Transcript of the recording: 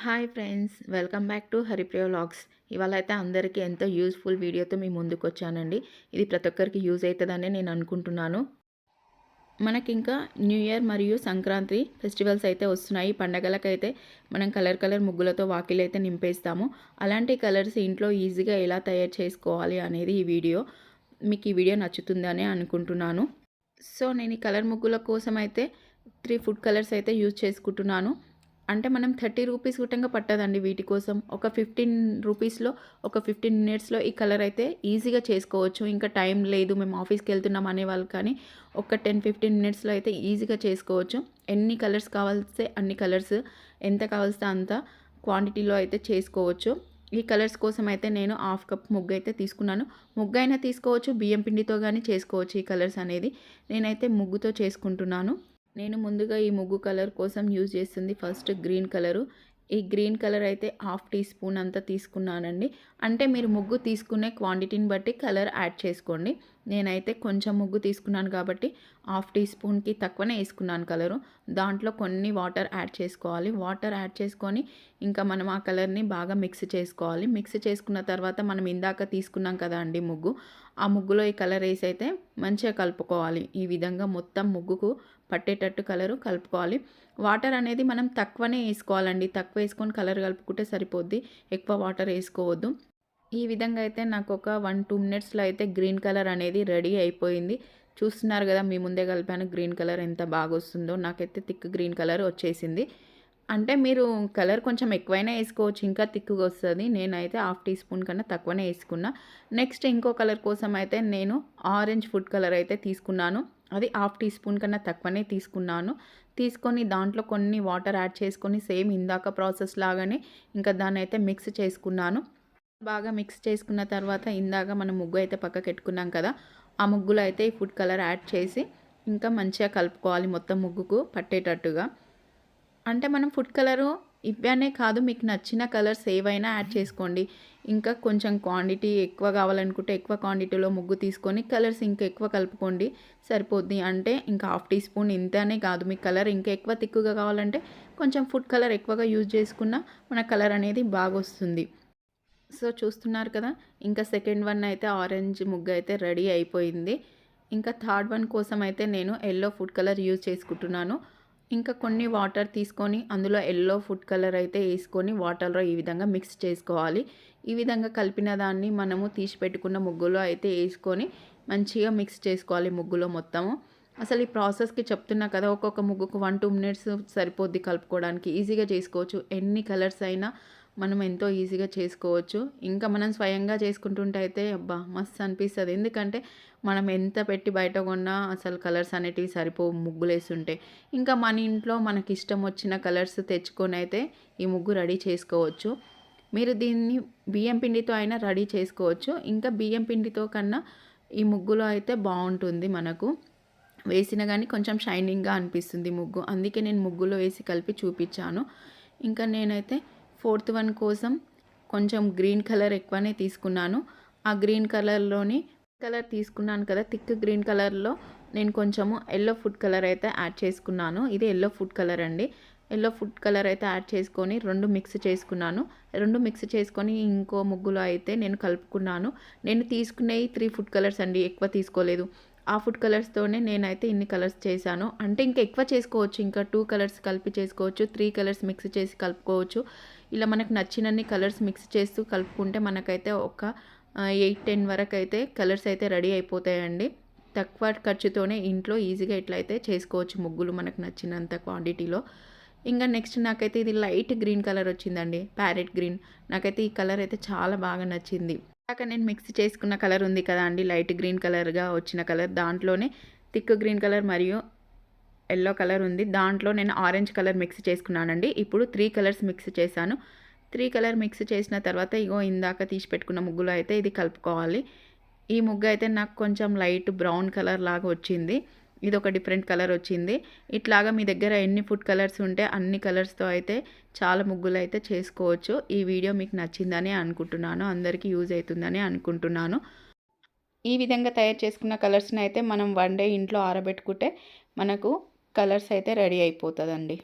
Hi friends, welcome back to Haripriya vlogs. ఇవాళ అయితే అందరికీ ఎంతో యూస్ఫుల్ వీడియోతో మీ ముందుకు వచ్చానండి. ఇది ప్రతి ఒక్కరికి యూజ్ అవుతుందని నేను అనుకుంటున్నాను. మనకి ఇంకా న్యూ ఇయర్ మరియు సంక్రాంతి ఫెస్టివల్స్ అయితే వస్తున్నాయి. పండగలకైతే మనం కలర్ ముగ్గులతో వాకిలి అయితే నింపేస్తాము. అలాంటి కలర్స్ ఇంట్లో ఈజీగా ఎలా తయారు చేసుకోవాలి అనేది ఈ వీడియో. మీకు ఈ వీడియో నచ్చుతుందని అనుకుంటున్నాను. సో నేను ఈ కలర్ ముగ్గుల కోసం అయితే 3 ఫుడ్ కలర్స్ అయితే యూజ్ చేసుకుంటున్నాను. అంటే మనం 30 రూపీస్ గుట్టంగా పట్టదండి వీటి కోసం. ఒక 15 రూపీస్లో ఒక 15 మినిట్స్లో ఈ కలర్ అయితే ఈజీగా చేసుకోవచ్చు. ఇంకా టైం లేదు, మేము ఆఫీస్కి వెళ్తున్నాం అనేవాళ్ళు కానీ ఒక 10-15 మినిట్స్లో అయితే ఈజీగా చేసుకోవచ్చు. ఎన్ని కలర్స్ కావాల్స్తే అన్ని కలర్స్, ఎంత కావాల్స్తే అంత క్వాంటిటీలో అయితే చేసుకోవచ్చు. ఈ కలర్స్ కోసం అయితే నేను 1/2 కప్ ముగ్గు అయితే తీసుకున్నాను. ముగ్గు అయినా తీసుకోవచ్చు, బియ్యం పిండితో కానీ చేసుకోవచ్చు. ఈ కలర్స్ అనేది నేనైతే ముగ్గుతో చేసుకుంటున్నాను. నేను ముందుగా ఈ ముగ్గు కలర్ కోసం యూజ్ చేస్తుంది ఫస్ట్ గ్రీన్ కలరు. ఈ గ్రీన్ కలర్ అయితే 1/2 టీ స్పూన్ అంతా తీసుకున్నానండి. అంటే మీరు ముగ్గు తీసుకునే క్వాంటిటీని బట్టి కలర్ యాడ్ చేసుకోండి. నేనైతే కొంచెం ముగ్గు తీసుకున్నాను కాబట్టి 1/2 టీ స్పూన్కి తక్కువనే వేసుకున్నాను కలరు. దాంట్లో కొన్ని వాటర్ యాడ్ చేసుకోవాలి. వాటర్ యాడ్ చేసుకొని ఇంకా మనం ఆ కలర్ని బాగా మిక్స్ చేసుకోవాలి. మిక్స్ చేసుకున్న తర్వాత మనం ఇందాక తీసుకున్నాం కదా అండి ముగ్గు, ఆ ముగ్గులో ఈ కలర్ వేసి అయితే మంచిగా కలుపుకోవాలి. ఈ విధంగా మొత్తం ముగ్గుకు పట్టేటట్టు కలరు కలుపుకోవాలి. వాటర్ అనేది మనం తక్కువనే వేసుకోవాలండి. తక్కువ వేసుకొని కలర్ కలుపుకుంటే సరిపోద్ది, ఎక్కువ వాటర్ వేసుకోవద్దు. ఈ విధంగా అయితే నాకు ఒక 1-2 మినిట్స్లో అయితే గ్రీన్ కలర్ అనేది రెడీ అయిపోయింది. చూస్తున్నారు కదా, మీ ముందే కలిపాను. గ్రీన్ కలర్ ఎంత బాగా వస్తుందో, నాకైతే థిక్ గ్రీన్ కలర్ వచ్చేసింది. అంటే మీరు కలర్ కొంచెం ఎక్కువైనా వేసుకోవచ్చు, ఇంకా థిక్గా వస్తుంది. నేనైతే 1/2 టీ స్పూన్ కన్నా తక్కువనే వేసుకున్నా. నెక్స్ట్ ఇంకో కలర్ కోసం అయితే నేను ఆరెంజ్ ఫుడ్ కలర్ అయితే తీసుకున్నాను. అది 1/2 టీ స్పూన్ కన్నా తక్కువనే తీసుకున్నాను. తీసుకొని దాంట్లో కొన్ని వాటర్ యాడ్ చేసుకొని సేమ్ ఇందాక ప్రాసెస్ లాగానే ఇంకా దాన్ని అయితే మిక్స్ చేసుకున్నాను. బాగా మిక్స్ చేసుకున్న తర్వాత ఇందాక మనం ముగ్గు అయితే పక్కకు పెట్టుకున్నాం కదా, ఆ ముగ్గులో అయితే ఈ ఫుడ్ కలర్ యాడ్ చేసి ఇంకా మంచిగా కలుపుకోవాలి మొత్తం ముగ్గుకు పట్టేటట్టుగా. అంటే మనం ఫుడ్ కలరు ఇవనే కాదు, మీకు నచ్చిన కలర్స్ ఏవైనా యాడ్ చేసుకోండి. ఇంకా కొంచెం క్వాంటిటీ ఎక్కువ కావాలనుకుంటే ఎక్కువ క్వాంటిటీలో ముగ్గు తీసుకొని కలర్స్ ఇంకా ఎక్కువ కలుపుకోండి, సరిపోద్ది. అంటే ఇంకా 1/2 టీ స్పూన్ ఇంతనే కాదు, మీకు కలర్ ఇంకా ఎక్కువ తిక్కుగా కావాలంటే కొంచెం ఫుడ్ కలర్ ఎక్కువగా యూజ్ చేసుకున్న మన కలర్ అనేది బాగా వస్తుంది. సో చూస్తున్నారు కదా, ఇంకా సెకండ్ వన్ అయితే ఆరెంజ్ ముగ్గు అయితే రెడీ అయిపోయింది. ఇంకా థర్డ్ వన్ కోసం అయితే నేను ఎల్లో ఫుడ్ కలర్ యూజ్ చేసుకుంటున్నాను. ఇంకా కొన్ని వాటర్ తీసుకొని అందులో ఎల్లో ఫుడ్ కలర్ అయితే వేసుకొని వాటర్లో ఈ విధంగా మిక్స్ చేసుకోవాలి. ఈ విధంగా కలిపిన దాన్ని మనము తీసి పెట్టుకున్న ముగ్గులో అయితే వేసుకొని మంచిగా మిక్స్ చేసుకోవాలి ముగ్గులో మొత్తము. అసలు ఈ ప్రాసెస్కి చెప్తున్నా కదా, ఒక్కొక్క ముగ్గుకు 1-2 మినిట్స్ సరిపోద్ది కలుపుకోవడానికి. ఈజీగా చేసుకోవచ్చు. ఎన్ని కలర్స్ అయినా మనం ఎంతో ఈజీగా చేసుకోవచ్చు. ఇంకా మనం స్వయంగా చేసుకుంటుంటే అయితే అబ్బా మస్తు అనిపిస్తుంది. ఎందుకంటే మనం ఎంత పెట్టి బయట కొన్నా అసలు కలర్స్ అనేటివి సరిపోవు ముగ్గులేస్తుంటే. ఇంకా మన ఇంట్లో మనకి ఇష్టం వచ్చిన కలర్స్ తెచ్చుకొని అయితే ఈ ముగ్గు రెడీ చేసుకోవచ్చు. మీరు దీన్ని బియ్యం పిండితో అయినా రెడీ చేసుకోవచ్చు. ఇంకా బియ్యం పిండితో కన్నా ఈ ముగ్గులో అయితే బాగుంటుంది. మనకు వేసిన కానీ కొంచెం షైనింగ్గా అనిపిస్తుంది ముగ్గు. అందుకే నేను ముగ్గులో వేసి కలిపి చూపించాను. ఇంకా నేనైతే ఫోర్త్ వన్ కోసం కొంచెం గ్రీన్ కలర్ ఎక్కువనే తీసుకున్నాను. ఆ గ్రీన్ కలర్లోని కలర్ తీసుకున్నాను కదా, థిక్ గ్రీన్ కలర్లో నేను కొంచెము ఎల్లో ఫుడ్ కలర్ అయితే యాడ్ చేసుకున్నాను. ఇది ఎల్లో ఫుడ్ కలర్ అండి. ఎల్లో ఫుడ్ కలర్ అయితే యాడ్ చేసుకొని 2 మిక్స్ చేసుకున్నాను. 2 మిక్స్ చేసుకొని ఇంకో ముగ్గులో అయితే నేను కలుపుకున్నాను. నేను తీసుకునేవి 3 ఫుడ్ కలర్స్ అండి, ఎక్కువ తీసుకోలేదు. ఆ ఫుడ్ కలర్స్తోనే నేనైతే ఇన్ని కలర్స్ చేశాను. అంటే ఇంకా ఎక్కువ చేసుకోవచ్చు, ఇంకా 2 కలర్స్ కలిపి చేసుకోవచ్చు, 3 కలర్స్ మిక్స్ చేసి కలుపుకోవచ్చు. ఇలా మనకు నచ్చినన్ని కలర్స్ మిక్స్ చేస్తూ కలుపుకుంటే మనకైతే ఒక 8-10 వరకు అయితే కలర్స్ అయితే రెడీ అయిపోతాయండి. తక్కువ ఖర్చుతోనే ఇంట్లో ఈజీగా ఇట్లయితే చేసుకోవచ్చు ముగ్గులు మనకు నచ్చినంత క్వాంటిటీలో. ఇంకా నెక్స్ట్ నాకైతే ఇది లైట్ గ్రీన్ కలర్ వచ్చిందండి, ప్యారెట్ గ్రీన్. నాకైతే ఈ కలర్ అయితే చాలా బాగా నచ్చింది. ఇందాక నేను మిక్స్ చేసుకున్న కలర్ ఉంది కదా అండి, లైట్ గ్రీన్ కలర్గా వచ్చిన కలర్, దాంట్లోనే థిక్ గ్రీన్ కలర్ మరియు ఎల్లో కలర్ ఉంది. దాంట్లో నేను ఆరెంజ్ కలర్ మిక్స్ చేసుకున్నానండి. ఇప్పుడు 3 కలర్స్ మిక్స్ చేశాను. 3 కలర్ మిక్స్ చేసిన తర్వాత ఇగో ఇందాక తీసి పెట్టుకున్న ముగ్గులో అయితే ఇది కలుపుకోవాలి. ఈ ముగ్గు అయితే నాకు కొంచెం లైట్ బ్రౌన్ కలర్ లాగా వచ్చింది. ఇది ఒక డిఫరెంట్ కలర్ వచ్చింది. ఇట్లాగా మీ దగ్గర ఎన్ని ఫుడ్ కలర్స్ ఉంటే అన్ని కలర్స్తో అయితే చాలా ముగ్గులు అయితే చేసుకోవచ్చు. ఈ వీడియో మీకు నచ్చిందని అనుకుంటున్నాను, అందరికీ యూజ్ అవుతుందని అనుకుంటున్నాను. ఈ విధంగా తయారు చేసుకున్న కలర్స్ని అయితే మనం 1 డే ఇంట్లో ఆరబెట్టుకుంటే మనకు కలర్స్ అయితే రెడీ అయిపోతుందండి.